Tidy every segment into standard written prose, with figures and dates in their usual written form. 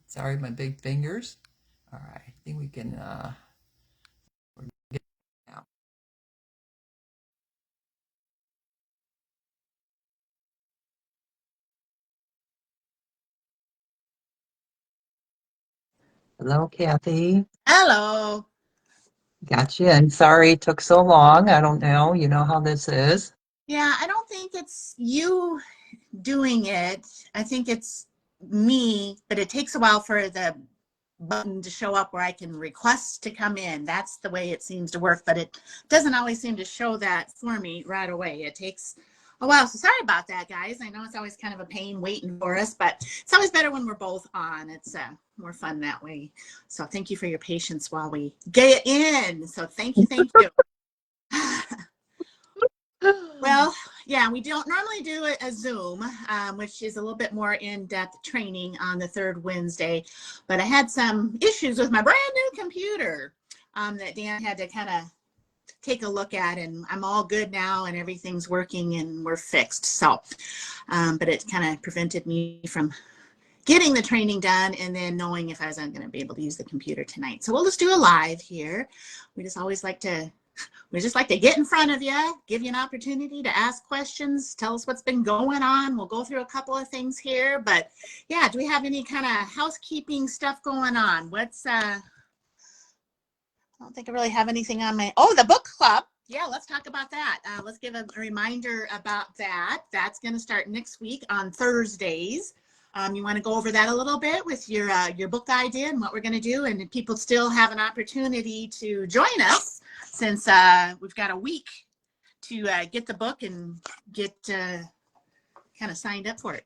Sorry, my big fingers. All right, I think we can, we're good now. Hello, Kathy. Hello. Gotcha. And sorry it took so long. I don't know. You know how this is. Yeah, I don't think it's you doing it. I think it's me, but it takes a while for the button to show up where I can request to come in. That's the way it seems to work, but it doesn't always seem to show that for me right away. It takes a while. So sorry about that, guys. I know it's always kind of a pain waiting for us, but it's always better when we're both on. It's more fun that way. So thank you for your patience while we get in. So thank you, thank you. Well, yeah, we don't normally do a Zoom, which is a little bit more in-depth training on the third Wednesday, but I had some issues with my brand new computer that Dan had to kind of take a look at, and I'm all good now and everything's working and we're fixed. So, but it kind of prevented me from getting the training done and then knowing if I was going to be able to use the computer tonight. So we'll just do a live here. We just always like to get in front of you, give you an opportunity to ask questions, tell us what's been going on. We'll go through a couple of things here, but yeah, do we have any kind of housekeeping stuff going on? I don't think I really have anything on the book club. Yeah, let's talk about that. Let's give a reminder about that. That's going to start next week on Thursdays. You want to go over that a little bit with your book idea and what we're going to do, and people still have an opportunity to join us since we've got a week to get the book and get kind of signed up for it.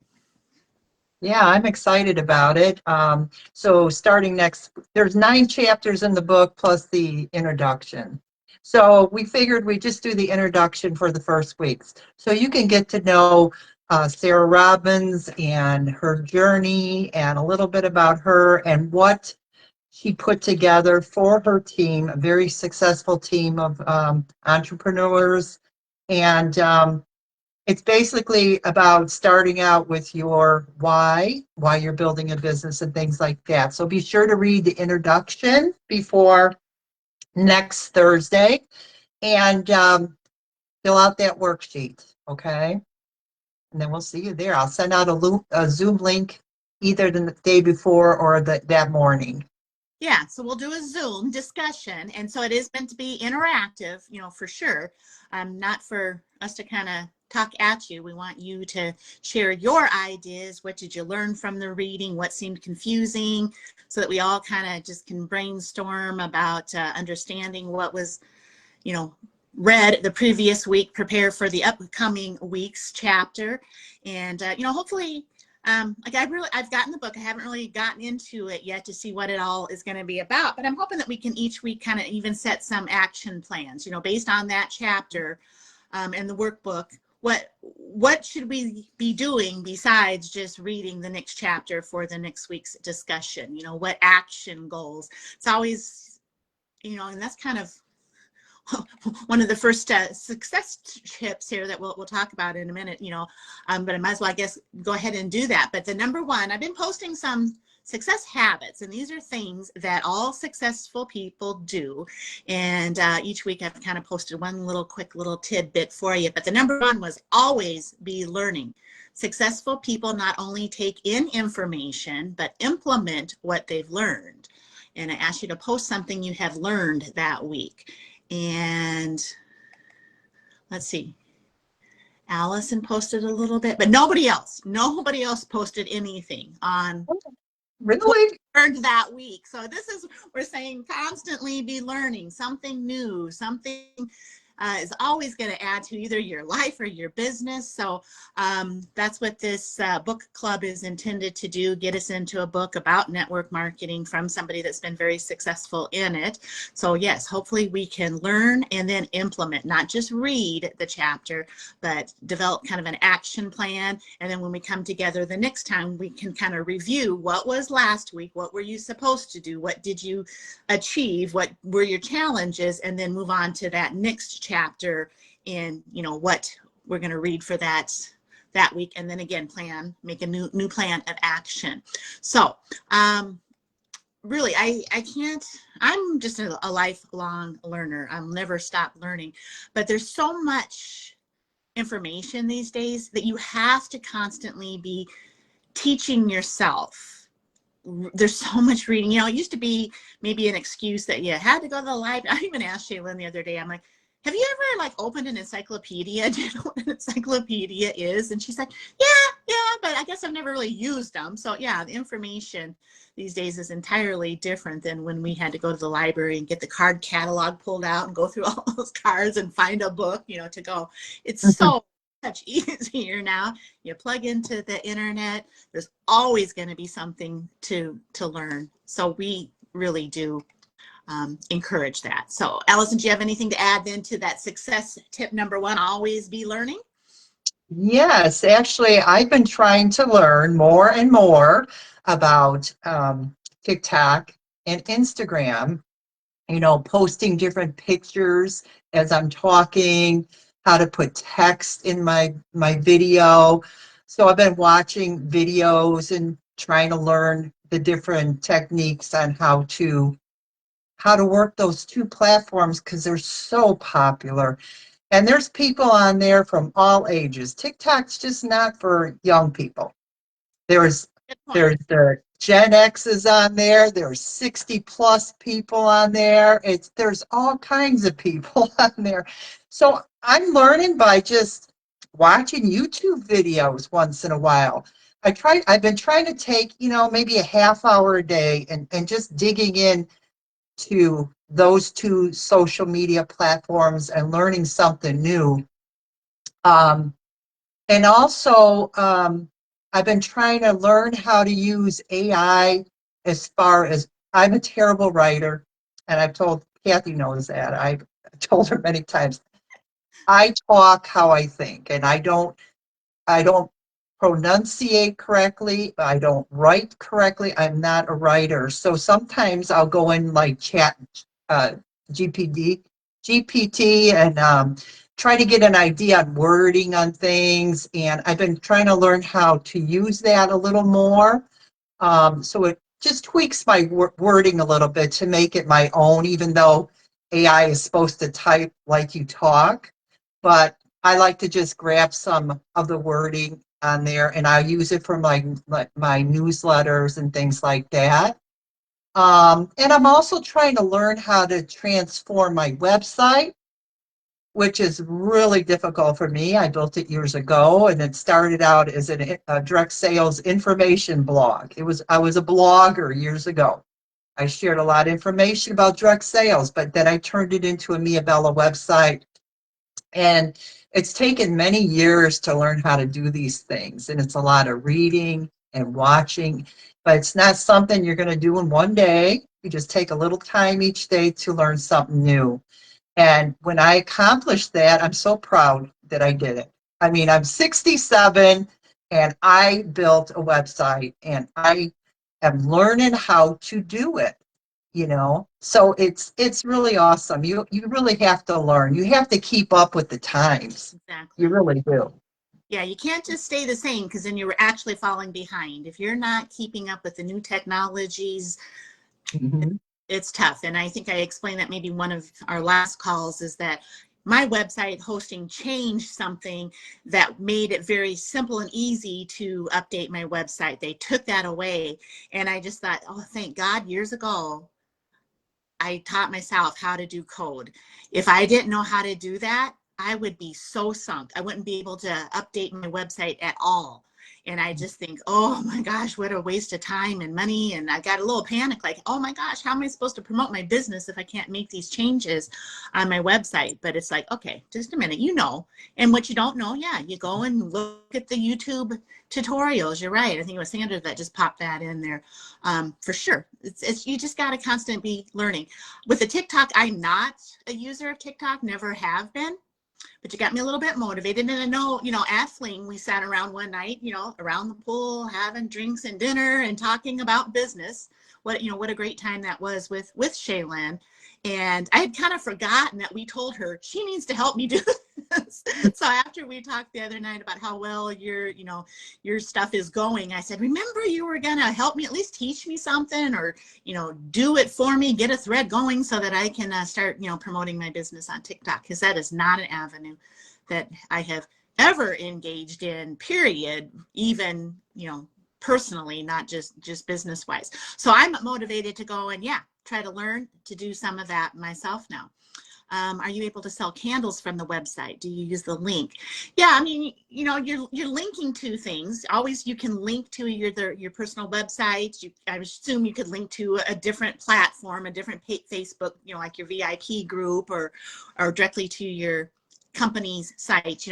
Yeah, I'm excited about it. So starting there's 9 chapters in the book plus the introduction. So we figured we'd just do the introduction for the first weeks. So you can get to know Sarah Robbins and her journey and a little bit about her and what she put together for her team, a very successful team of entrepreneurs. And it's basically about starting out with your why you're building a business and things like that. So be sure to read the introduction before next Thursday and fill out that worksheet, okay? And then we'll see you there. I'll send out a Zoom link either the day before or that morning. Yeah, so we'll do a Zoom discussion, and so it is meant to be interactive, for sure. Not for us to kind of talk at you. We want you to share your ideas. What did you learn from the reading? What seemed confusing? So that we all kind of just can brainstorm about understanding what was, read the previous week, prepare for the upcoming week's chapter, and hopefully. I've gotten the book. I haven't really gotten into it yet to see what it all is going to be about, but I'm hoping that we can each week kind of even set some action plans, based on that chapter and the workbook. What should we be doing besides just reading the next chapter for the next week's discussion? What action goals? It's always, and that's kind of one of the first success tips here that we'll talk about in a minute, but I might as well, I guess, go ahead and do that. But the number one, I've been posting some success habits, and these are things that all successful people do. And each week I've kind of posted one quick little tidbit for you. But the number one was always be learning. Successful people not only take in information, but implement what they've learned. And I asked you to post something you have learned that week. And let's see, Allison posted a little bit, but nobody else posted anything on Really? learned that week. So we're saying constantly be learning something new, something is always going to add to either your life or your business. So that's what this book club is intended to do, get us into a book about network marketing from somebody that's been very successful in it. So yes, hopefully we can learn and then implement, not just read the chapter, but develop kind of an action plan. And then when we come together the next time, we can kind of review what was last week, what were you supposed to do, what did you achieve, what were your challenges, and then move on to that next chapter in what we're going to read for that that week, and then again make a new plan of action. So really, I can't, I'm just a lifelong learner. I'll never stop learning, but there's so much information these days that you have to constantly be teaching yourself. There's so much reading. It used to be maybe an excuse that you had to go to the library. I even asked Shaylin the other day, I'm like, have you ever like opened an encyclopedia? Do you know what an encyclopedia is? And she's like, yeah, but I guess I've never really used them. So yeah, the information these days is entirely different than when we had to go to the library and get the card catalog pulled out and go through all those cards and find a book, to go. It's so much easier now. You plug into the internet, there's always going to be something to learn. So we really do encourage that. So Allison, do you have anything to add then to that success tip number 1, always be learning? Yes, actually, I've been trying to learn more and more about TikTok and Instagram, posting different pictures as I'm talking, how to put text in my video. So I've been watching videos and trying to learn the different techniques on how to work those two platforms because they're so popular. And there's people on there from all ages. TikTok's just not for young people. There's the Gen X is on there. There's 60 plus people on there. There's all kinds of people on there. So I'm learning by just watching YouTube videos once in a while. I've been trying to take, maybe a half hour a day and just digging in to those two social media platforms and learning something new. And also, I've been trying to learn how to use AI as far as I'm a terrible writer, and I've told Kathy knows that. I've told her many times. I talk how I think, and I don't pronunciate correctly. I don't write correctly. I'm not a writer. So sometimes I'll go in like chat GPT and try to get an idea on wording on things. And I've been trying to learn how to use that a little more. So it just tweaks my wording a little bit to make it my own, even though AI is supposed to type like you talk. But I like to just grab some of the wording on there and I use it for my newsletters and things like that. And I'm also trying to learn how to transform my website, which is really difficult for me. I built it years ago and it started out as a direct sales information blog. I was a blogger years ago. I shared a lot of information about direct sales, but then I turned it into a Mia Bella website. And it's taken many years to learn how to do these things. And it's a lot of reading and watching, but it's not something you're going to do in one day. You just take a little time each day to learn something new. And when I accomplished that, I'm so proud that I did it. I mean, I'm 67 and I built a website and I am learning how to do it. So it's really awesome. You really have to learn. You have to keep up with the times. Exactly. You really do. Yeah, you can't just stay the same because then you're actually falling behind. If you're not keeping up with the new technologies, it's tough. And I think I explained that maybe one of our last calls is that my website hosting changed something that made it very simple and easy to update my website. They took that away. And I just thought, oh, thank God, years ago, I taught myself how to do code. If I didn't know how to do that, I would be so sunk. I wouldn't be able to update my website at all. And I just think, oh my gosh, what a waste of time and money. And I got a little panic, like, oh my gosh, how am I supposed to promote my business if I can't make these changes on my website? But it's like, okay, just a minute, and what you don't know, yeah, you go and look at the YouTube tutorials. You're right. I think it was Sandra that just popped that in there. For sure. It's you just got to constantly be learning. With the TikTok, I'm not a user of TikTok, never have been. But you got me a little bit motivated. And I know, at Fling, we sat around one night, around the pool, having drinks and dinner and talking about business. What a great time that was with Shaylin. And I had kind of forgotten that we told her she needs to help me do this. So after we talked the other night about how well your stuff is going, I said, remember you were going to help me, at least teach me something, or, do it for me, get a thread going so that I can start, promoting my business on TikTok, because that is not an avenue that I have ever engaged in, period, even, personally, not just business wise. So I'm motivated to go and try to learn to do some of that myself now. Are you able to sell candles from the website? Do you use the link? Yeah, I mean, you're linking to things. Always you can link to your personal website. I assume you could link to a different platform, a different Facebook, like your VIP group, or directly to your company's site.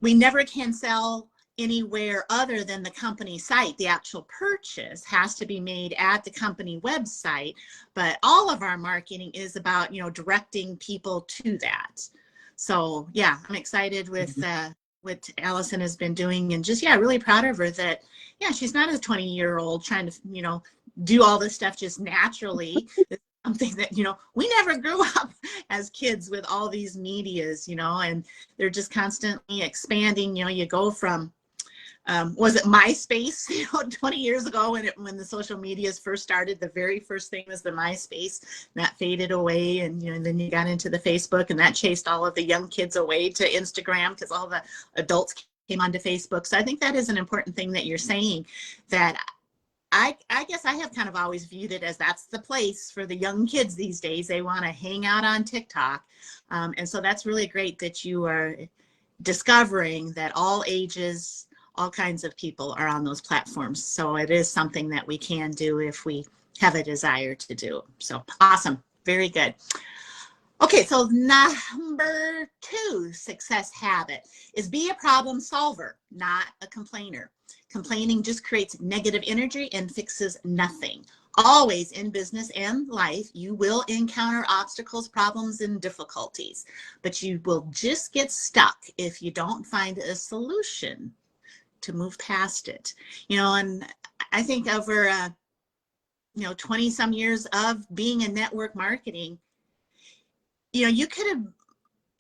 We never can sell anywhere other than the company site. The actual purchase has to be made at the company website, but all of our marketing is about, directing people to that. So yeah, I'm excited with what Allison has been doing, and just, really proud of her that, she's not a 20-year-old trying to, do all this stuff just naturally. It's something that, we never grew up as kids with all these medias, and they're just constantly expanding. You go from, was it MySpace, 20 years ago when the social medias first started? The very first thing was the MySpace, and that faded away, and and then you got into the Facebook, and that chased all of the young kids away to Instagram because all the adults came onto Facebook. So I think that is an important thing that you're saying, that I guess I have kind of always viewed it as that's the place for the young kids these days. They want to hang out on TikTok. And so that's really great that you are discovering that all ages, all kinds of people are on those platforms. So it is something that we can do if we have a desire to do. So awesome. Very good. Okay, so number 2 success habit is be a problem solver, not a complainer. Complaining just creates negative energy and fixes nothing. Always in business and life, you will encounter obstacles, problems, and difficulties, but you will just get stuck if you don't find a solution to move past it. And I think over 20 some years of being in network marketing, you could have,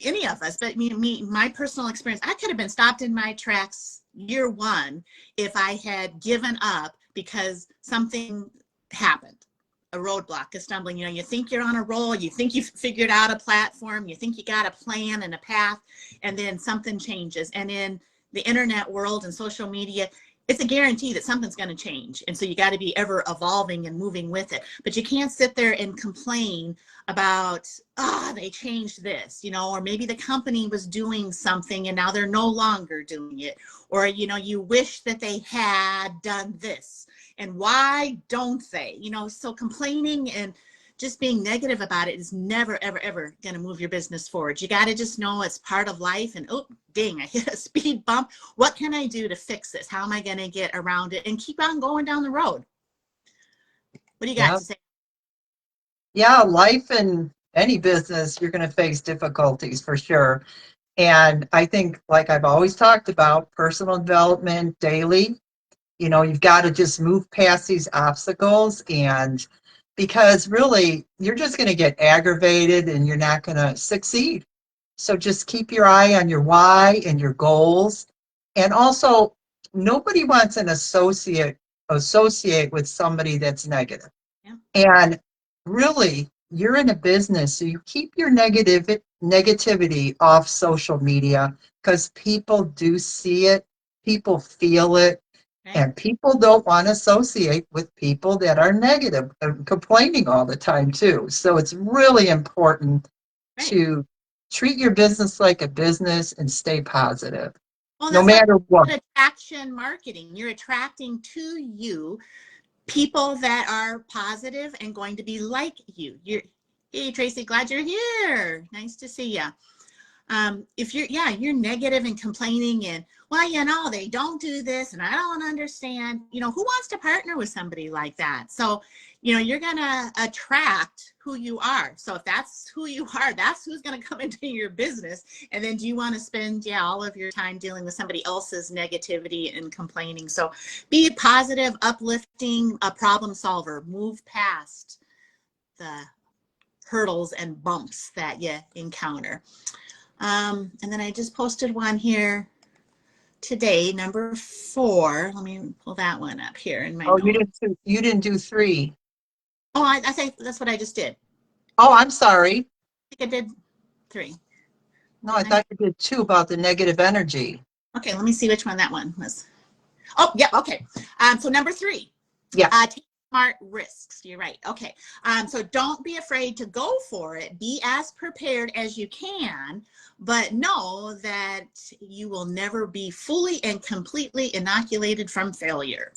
any of us, but me, my personal experience, I could have been stopped in my tracks year 1 if I had given up because something happened, a roadblock, a stumbling. You think you're on a roll, you think you've figured out a platform, you think you got a plan and a path, and then something changes. And in the internet world and social media, it's a guarantee that something's going to change. And so you got to be ever evolving and moving with it. But you can't sit there and complain about, they changed this, or maybe the company was doing something and now they're no longer doing it. Or, you wish that they had done this. And why don't they? So complaining and just being negative about it is never, ever, ever going to move your business forward. You got to just know it's part of life. And oh, dang, I hit a speed bump. What can I do to fix this? How am I going to get around it and keep on going down the road? What do you got to say? Yeah, life in any business, you're going to face difficulties for sure. And I think, like I've always talked about, personal development daily, you've got to just move past these obstacles, and because really you're just going to get aggravated and you're not going to succeed. So just keep your eye on your why and your goals. And also, nobody wants an associate with somebody that's negative. Yeah. And really, you're in a business, so you keep your negativity off social media, because people do see it, people feel it, Right. and people don't want to associate with people that are negative and complaining all the time too. So it's really important Right. to treat your business like a business and stay positive, Well, no matter what. Attraction marketing. You're attracting to you people that are positive and going to be like you. Hey, Tracy, glad you're here. Nice to see you. If you're negative and complaining and, well, they don't do this and I don't understand, who wants to partner with somebody like that? So, you're going to attract who you are. So if that's who you are, that's who's going to come into your business. And then do you want to spend, all of your time dealing with somebody else's negativity and complaining? So be positive, uplifting, a problem solver, move past the hurdles and bumps that you encounter. And then I just posted one here today, number 4. Let me pull that one up here in my Oh, notes. you didn't do 3. Oh, I think that's what I just did. Oh, I'm sorry. I think I did 3. No, I thought you did 2 about the negative energy. Okay, let me see which one that one was. Oh, yeah, okay. So number 3. Yeah. Take smart risks. You're right. Okay. So don't be afraid to go for it. Be as prepared as you can, but know that you will never be fully and completely inoculated from failure.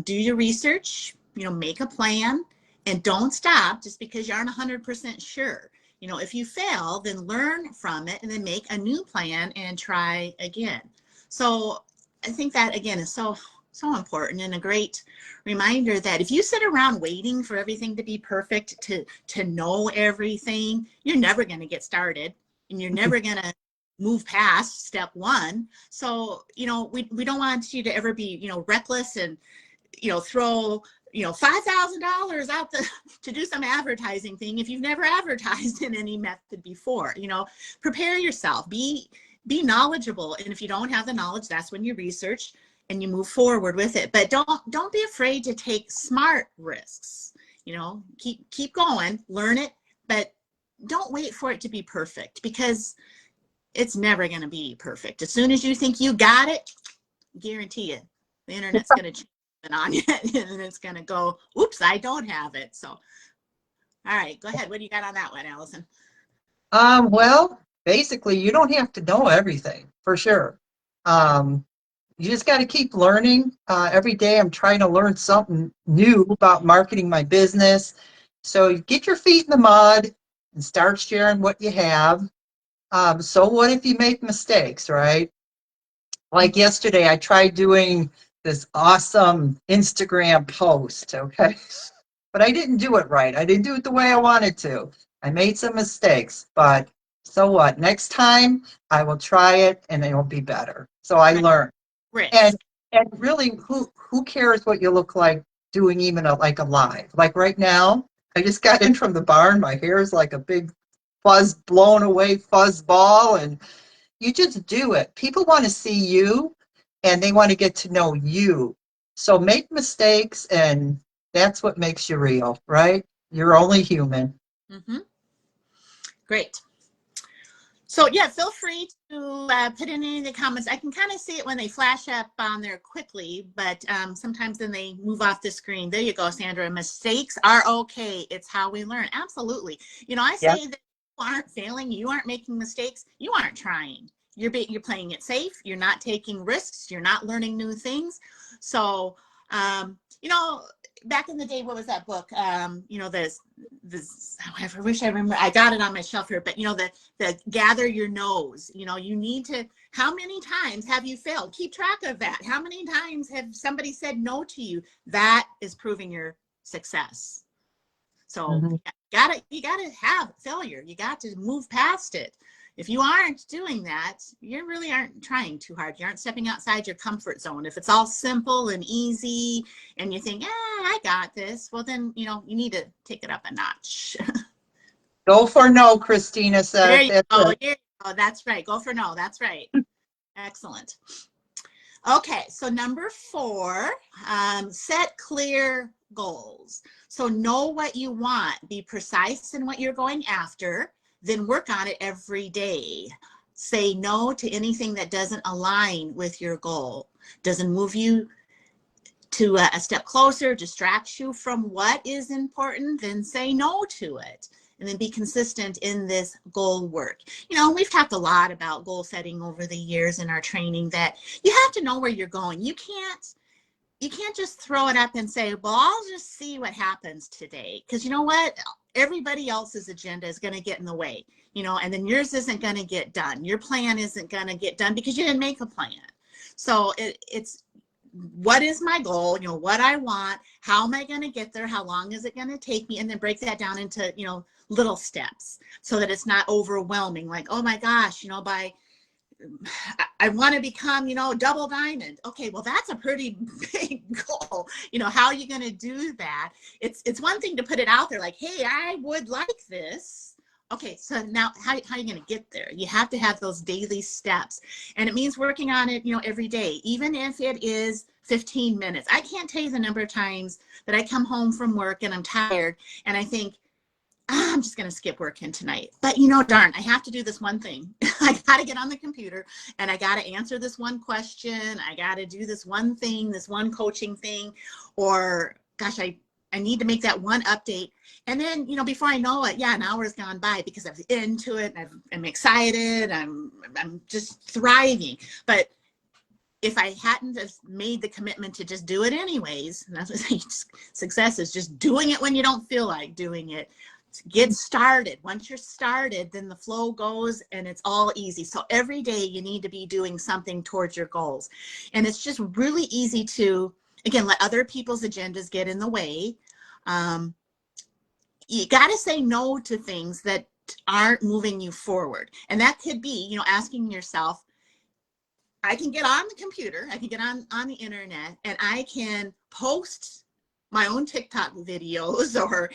Do your research, make a plan, and don't stop just because you aren't 100% sure. If you fail, then learn from it and then make a new plan and try again. So I think that, again, is so important, and a great reminder that if you sit around waiting for everything to be perfect, to know everything, you're never going to get started, and you're never going to move past step 1. So, we don't want you to ever be, reckless and, throw, $5,000 out to do some advertising thing if you've never advertised in any method before. Prepare yourself, be knowledgeable, and if you don't have the knowledge, that's when you research and you move forward with it. But don't be afraid to take smart risks. Keep going, learn it, but don't wait for it to be perfect, because it's never going to be perfect. As soon as you think you got it, guarantee you, the internet's going to change on you, and it's going to go, oops, I don't have it. So, all right, go ahead. What do you got on that one, Allison? Well, basically, you don't have to know everything, for sure. You just got to keep learning. Every day I'm trying to learn something new about marketing my business. So get your feet in the mud and start sharing what you have. So what if you make mistakes, right? Like yesterday, I tried doing this awesome Instagram post, okay? But I didn't do it right. I didn't do it the way I wanted to. I made some mistakes, but so what? Next time I will try it and it'll be better. So I learned. And Risk. really, who cares what you look like doing even like a live? Like right now, I just got in from the barn. My hair is like a big blown away fuzz ball, and you just do it. People want to see you, and they want to get to know you. So make mistakes, and that's what makes you real, right? You're only human. Mm-hmm. Great. So yeah, feel free to put in any of the comments. I can kind of see it when they flash up on there quickly, but sometimes then they move off the screen. There you go, Sandra. Mistakes are okay. It's how we learn. Absolutely. I say that you aren't failing. You aren't making mistakes. You aren't trying. You're playing it safe. You're not taking risks. You're not learning new things. So, back in the day, what was that book? This I wish I remember. I got it on my shelf here, but the gather your nose. You need to. How many times have you failed? Keep track of that. How many times have somebody said no to you? That is proving your success. So you gotta have failure. You got to move past it. If you aren't doing that, you really aren't trying too hard. You aren't stepping outside your comfort zone. If it's all simple and easy and you think, I got this, well then, you need to take it up a notch. Go for no, Christina said. There you go. There you go. That's right. Go for no. That's right. Excellent. Okay, so number 4, set clear goals. So know what you want. Be precise in what you're going after. Then work on it every day. Say no to anything that doesn't align with your goal, doesn't move you to a step closer, distracts you from what is important, then say no to it. And then be consistent in this goal work. We've talked a lot about goal setting over the years in our training, that you have to know where you're going. You can't just throw it up and say, well, I'll just see what happens today. Because you know what? Everybody else's agenda is going to get in the way, and then yours isn't going to get done. Your plan isn't going to get done because you didn't make a plan. So it's what is my goal? What I want, how am I going to get there? How long is it going to take me? And then break that down into, little steps so that it's not overwhelming. Like, oh my gosh, by I want to become, double diamond. Okay, well, that's a pretty big goal. How are you going to do that? It's one thing to put it out there like, hey, I would like this. Okay, so now how are you going to get there? You have to have those daily steps. And it means working on it, every day, even if it is 15 minutes. I can't tell you the number of times that I come home from work and I'm tired and I think, I'm just going to skip working tonight. But darn, I have to do this one thing. I got to get on the computer and I got to answer this one question. I got to do this one thing, this one coaching thing, or gosh, I need to make that one update. And then, before I know it, an hour's gone by because I'm into it. I'm excited. I'm just thriving. But if I hadn't have made the commitment to just do it anyways, and that's what I say, success is just doing it when you don't feel like doing it. Get started. Once you're started, then the flow goes and it's all easy. So every day you need to be doing something towards your goals. And it's just really easy to, again, let other people's agendas get in the way. You got to say no to things that aren't moving you forward. And that could be, asking yourself, I can get on the computer, I can get on the internet, and I can post my own TikTok videos or,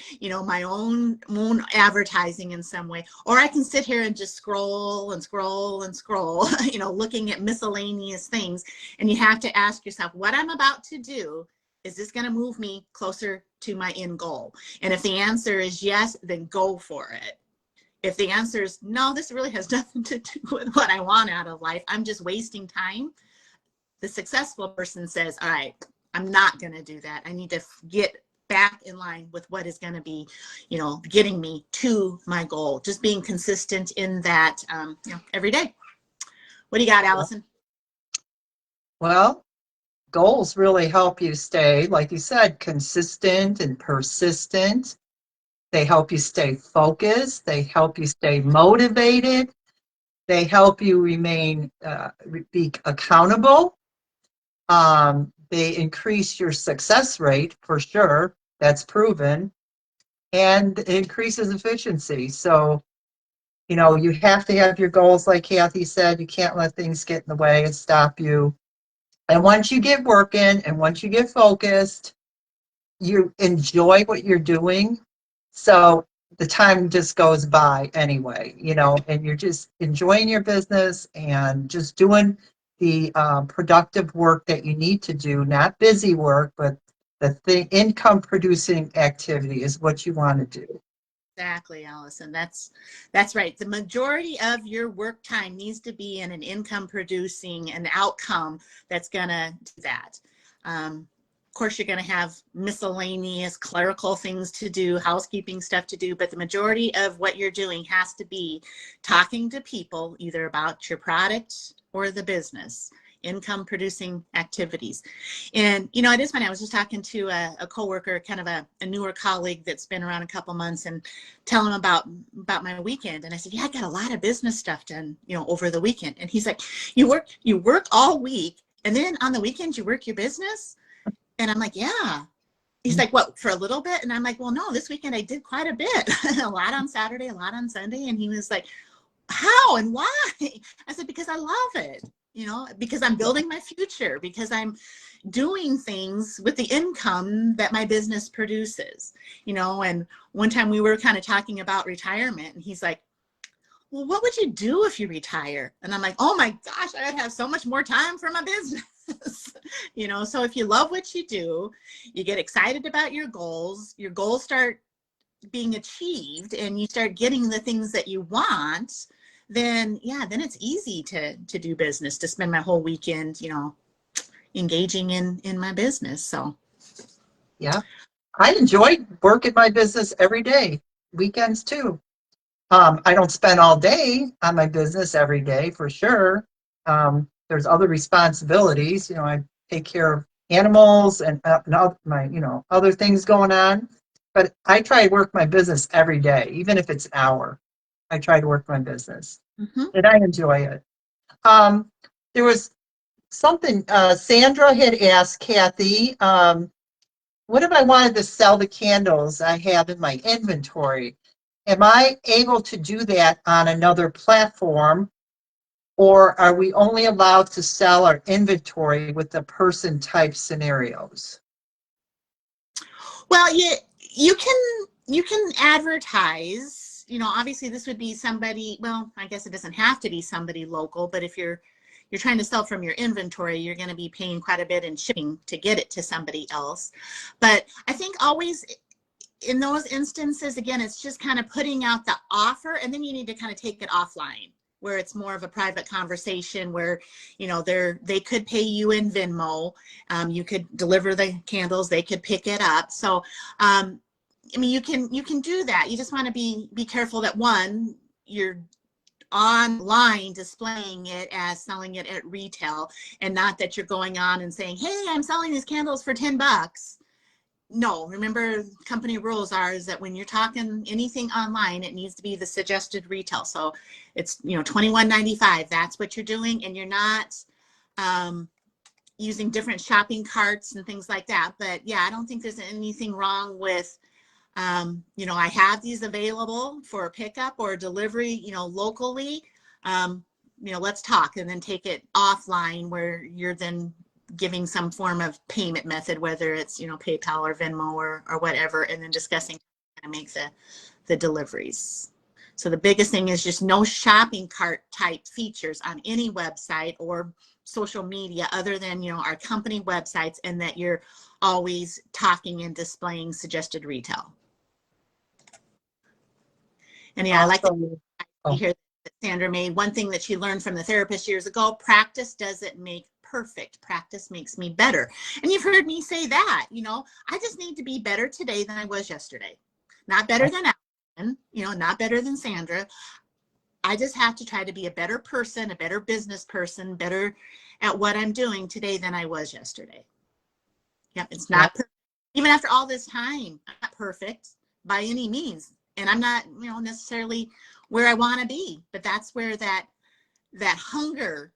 my own advertising in some way, or I can sit here and just scroll and scroll and scroll, looking at miscellaneous things. And you have to ask yourself, what I'm about to do, is this going to move me closer to my end goal? And if the answer is yes, then go for it. If the answer is no, this really has nothing to do with what I want out of life, I'm just wasting time, the successful person says, all right, I'm not going to do that. I need to get back in line with what is going to be, getting me to my goal. Just being consistent in that, every day. What do you got, Allison? Well, goals really help you stay, like you said, consistent and persistent. They help you stay focused. They help you stay motivated. They help you remain, be accountable. They increase your success rate for sure. That's proven. And it increases efficiency. So, you have to have your goals, like Kathy said. You can't let things get in the way and stop you. And once you get working and once you get focused, you enjoy what you're doing. So the time just goes by anyway, and you're just enjoying your business and just doing the productive work that you need to do, not busy work, but the income producing activity is what you want to do. Exactly, Allison. That's right. The majority of your work time needs to be in an income producing an outcome that's going to do that. Of course, you're going to have miscellaneous clerical things to do, housekeeping stuff to do, but the majority of what you're doing has to be talking to people either about your product or the business, income producing activities. And, it is funny. I was just talking to a coworker, kind of a newer colleague that's been around a couple months, and telling him about my weekend. And I said, yeah, I got a lot of business stuff done, over the weekend. And he's like, you work all week and then on the weekends you work your business? And I'm like, yeah. He's like, what, for a little bit? And I'm like, well, no, this weekend I did quite a bit, a lot on Saturday, a lot on Sunday. And he was like, how and why? I said, because I love it, because I'm building my future, because I'm doing things with the income that my business produces, and one time we were kind of talking about retirement and he's like, well, what would you do if you retire? And I'm like, oh my gosh, I'd have so much more time for my business. So if you love what you do, you get excited about your goals start being achieved and you start getting the things that you want, then it's easy to do business, to spend my whole weekend, engaging in my business. So yeah, I enjoy working my business every day, weekends too. I don't spend all day on my business every day for sure. There's other responsibilities, I take care of animals and my, other things going on. But I try to work my business every day, even if it's an hour. I try to work my business, and I enjoy it. There was something Sandra had asked Kathy. What if I wanted to sell the candles I have in my inventory? Am I able to do that on another platform? Or are we only allowed to sell our inventory with the person type scenarios? Well, you can advertise, you know, obviously this would be somebody, well, I guess it doesn't have to be somebody local, but if you're trying to sell from your inventory, you're going to be paying quite a bit in shipping to get it to somebody else. But I think always in those instances, again, it's just kind of putting out the offer, and then you need to kind of take it offline, where it's more of a private conversation where, you know, they could pay you in Venmo. You could deliver the candles, they could pick it up. So, I mean, you can do that. You just want to be careful that, one, you're online displaying it as selling it at retail, and not that you're going on and saying, hey, I'm selling these candles for $10. No, remember, company rules are is that when you're talking anything online, it needs to be the suggested retail. So it's, you know, $21.95. That's what you're doing, and you're not using different shopping carts and things like that. But yeah, I don't think there's anything wrong with, you know, I have these available for pickup or delivery, you know, locally. You know, let's talk, and then take it offline where you're then giving some form of payment method, whether it's, you know, PayPal or Venmo or whatever, and then discussing how to make the deliveries. So the biggest thing is just no shopping cart type features on any website or social media other than, you know, our company websites, and that you're always talking and displaying suggested retail. And yeah, I like to hear that Sandra made one thing that she learned from the therapist years ago: practice doesn't make perfect. Practice makes me better. And you've heard me say that, you know, I just need to be better today than I was yesterday. Not better than Allison, you know, not better than Sandra. I just have to try to be a better person, a better business person, better at what I'm doing today than I was yesterday. Yep, it's not perfect. Even after all this time, I'm not perfect by any means. And I'm not, you know, necessarily where I want to be, but that's where that hunger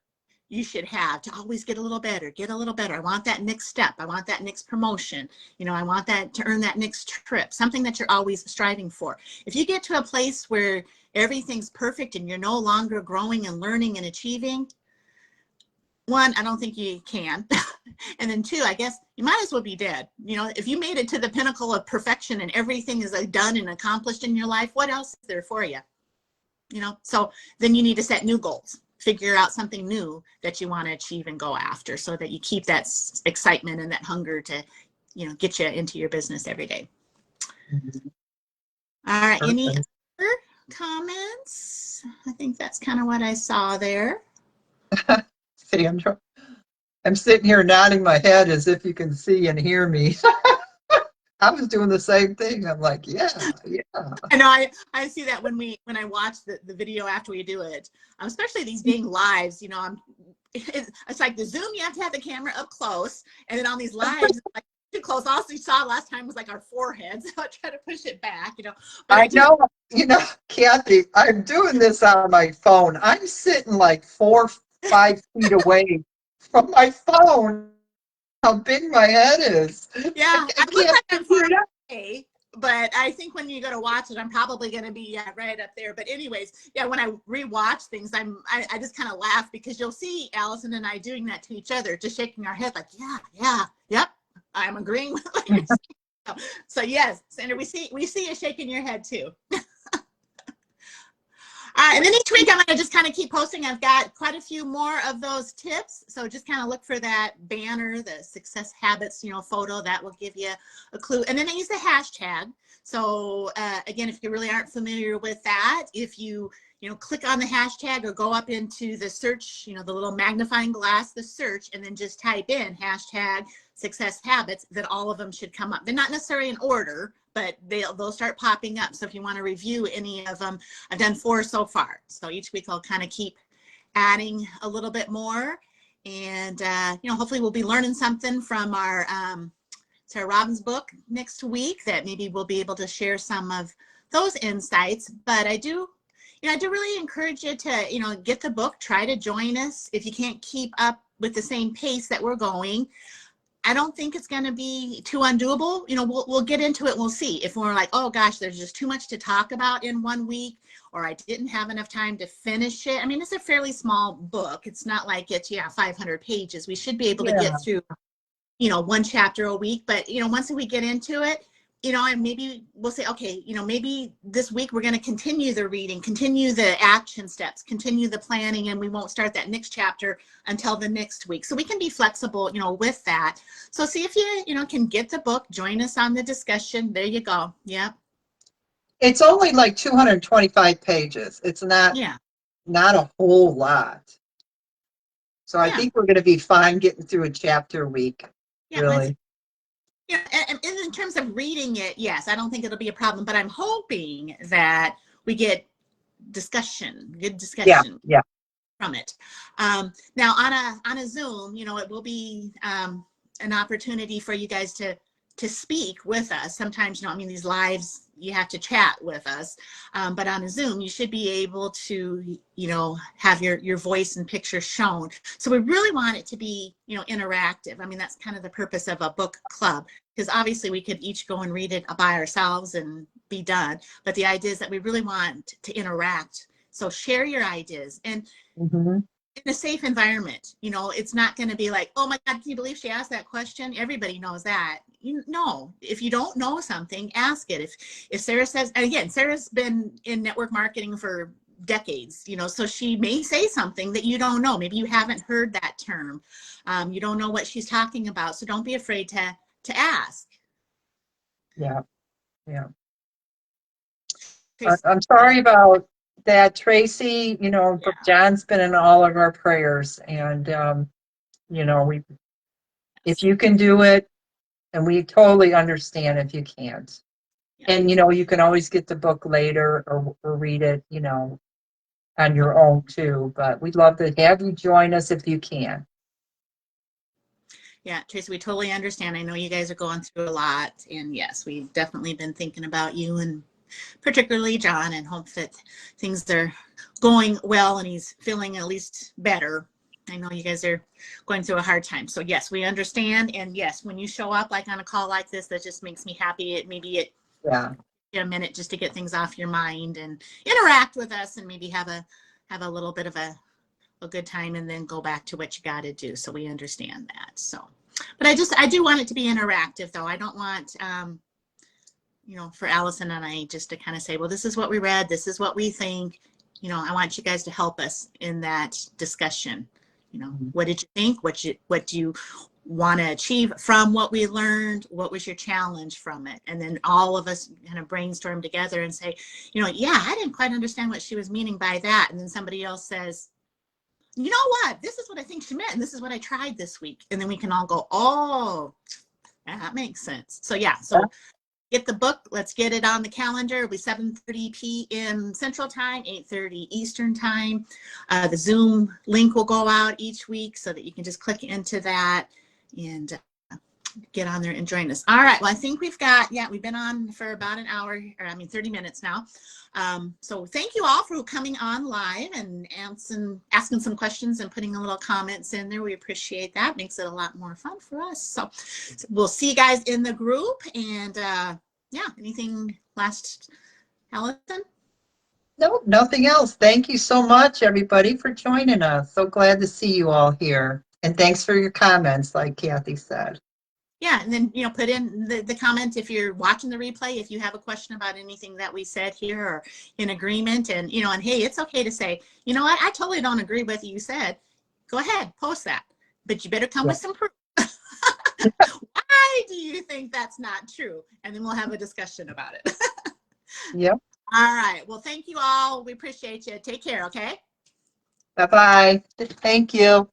you should have to always get a little better, get a little better. I want that next step. I want that next promotion. You know, I want that to earn that next trip, something that you're always striving for. If you get to a place where everything's perfect and you're no longer growing and learning and achieving, one, I don't think you can. And then two, I guess you might as well be dead. You know, if you made it to the pinnacle of perfection and everything is done and accomplished in your life, what else is there for you? You know, so then you need to set new goals. Figure out something new that you want to achieve and go after, so that you keep that excitement and that hunger to, you know, get you into your business every day. Mm-hmm. All right. Perfect. Any other comments? I think that's kind of what I saw there. Sandra, I'm sitting here nodding my head as if you can see and hear me. I was doing the same thing. I'm like, yeah. I know. I see that when I watch the video after we do it, especially these dang lives. You know, it's like the Zoom. You have to have the camera up close, and then on these lives, it's like too close. All we saw last time was like our foreheads. So I try to push it back. You know. But I know. You know, Kathy, I'm doing this on my phone. I'm sitting like 4 or 5 feet away from my phone. How big my head is. Yeah, I look like I'm far away, but I think when you go to watch it, I'm probably going to be right up there. But anyways, yeah, when I rewatch things, I just kind of laugh, because you'll see Allison and I doing that to each other, just shaking our head like, yeah, yep, I'm agreeing with what you're saying. So yes, Sandra, we see you shaking your head too. And then each week I'm going to just kind of keep posting. I've got quite a few more of those tips. So just kind of look for that banner, the success habits, you know, photo. That will give you a clue. And then I use the hashtag. So again, if you really aren't familiar with that, if you click on the hashtag or go up into the search, you know, the little magnifying glass, the search, and then just type in hashtag success habits, then all of them should come up. They're not necessarily in order, but they'll start popping up. So if you want to review any of them, I've done 4 so far. So each week I'll kind of keep adding a little bit more, and you know, hopefully we'll be learning something from our Sarah Robbins book next week, that maybe we'll be able to share some of those insights. But I do really encourage you to, you know, get the book, try to join us. If you can't keep up with the same pace that we're going, I don't think it's going to be too undoable. You know, we'll get into it. We'll see if we're like, oh gosh, there's just too much to talk about in 1 week, or I didn't have enough time to finish it. I mean, it's a fairly small book. It's not like it's, 500 pages. We should be able to Yeah. get through, one chapter a week. But, once we get into it, and maybe we'll say, okay, maybe this week we're going to continue the reading, continue the action steps, continue the planning, and we won't start that next chapter until the next week. So we can be flexible, with that. So see if you, can get the book, join us on the discussion. There you go. Yep. It's only like 225 pages. It's not Yeah. a whole lot. So I Yeah. think we're going to be fine getting through a chapter a week. Yeah. Really. Yeah, and in terms of reading it, yes, I don't think it'll be a problem, but I'm hoping that we get good discussion Yeah. from it. Now on a Zoom, it will be an opportunity for you guys to speak with us. Sometimes, these lives, you have to chat with us, but on a Zoom, you should be able to, have your voice and picture shown. So we really want it to be, interactive. I mean, that's kind of the purpose of a book club, because obviously we could each go and read it by ourselves and be done. But the idea is that we really want to interact. So share your ideas, and Mm-hmm. in a safe environment. It's not going to be like, oh my God, can you believe she asked that question? Everybody knows that. If you don't know something, ask it. If Sarah says, and again, Sarah's been in network marketing for decades, so she may say something that you don't know. Maybe you haven't heard that term. You don't know what she's talking about. So don't be afraid to ask. Yeah. I'm sorry about that, Tracy. But John's been in all of our prayers, and if you can do it, and we totally understand if you can't. And you can always get the book later or read it, on your own too. But we'd love to have you join us if you can. Yeah, Tracy, we totally understand. I know you guys are going through a lot, and yes, we've definitely been thinking about you, and particularly John, and hope that things are going well and he's feeling at least better. I know you guys are going through a hard time. So yes, we understand. And yes, when you show up like on a call like this, that just makes me happy. Maybe a minute just to get things off your mind and interact with us, and maybe have a little bit of a good time, and then go back to what you got to do. So we understand that. So, but I do want it to be interactive though. I don't want, for Allison and I just to kind of say, well, this is what we read, this is what we think. I want you guys to help us in that discussion. What did you think? What do you want to achieve from what we learned? What was your challenge from it? And then all of us kind of brainstorm together and say, yeah, I didn't quite understand what she was meaning by that. And then somebody else says, you know what, this is what I think she meant, and this is what I tried this week. And then we can all go, oh, that makes sense. So yeah, get the book. Let's get it on the calendar. It'll be 7:30 p.m. Central Time, 8:30 Eastern Time. The Zoom link will go out each week so that you can just click into that and get on there and join us. All right. Well, I think we've been on for about an hour, 30 minutes now. So thank you all for coming on live and asking some questions and putting a little comments in there. We appreciate that. Makes it a lot more fun for us. So we'll see you guys in the group. And anything last, Allison? No, nothing else. Thank you so much, everybody, for joining us. So glad to see you all here. And thanks for your comments, like Kathy said. Yeah, and then, put in the comment if you're watching the replay, if you have a question about anything that we said here or in agreement. And, and hey, it's okay to say, I totally don't agree with what you said. Go ahead, post that. But you better come with some proof. Why do you think that's not true? And then we'll have a discussion about it. Yep. All right. Well, thank you all. We appreciate you. Take care, okay? Bye-bye. Thank you.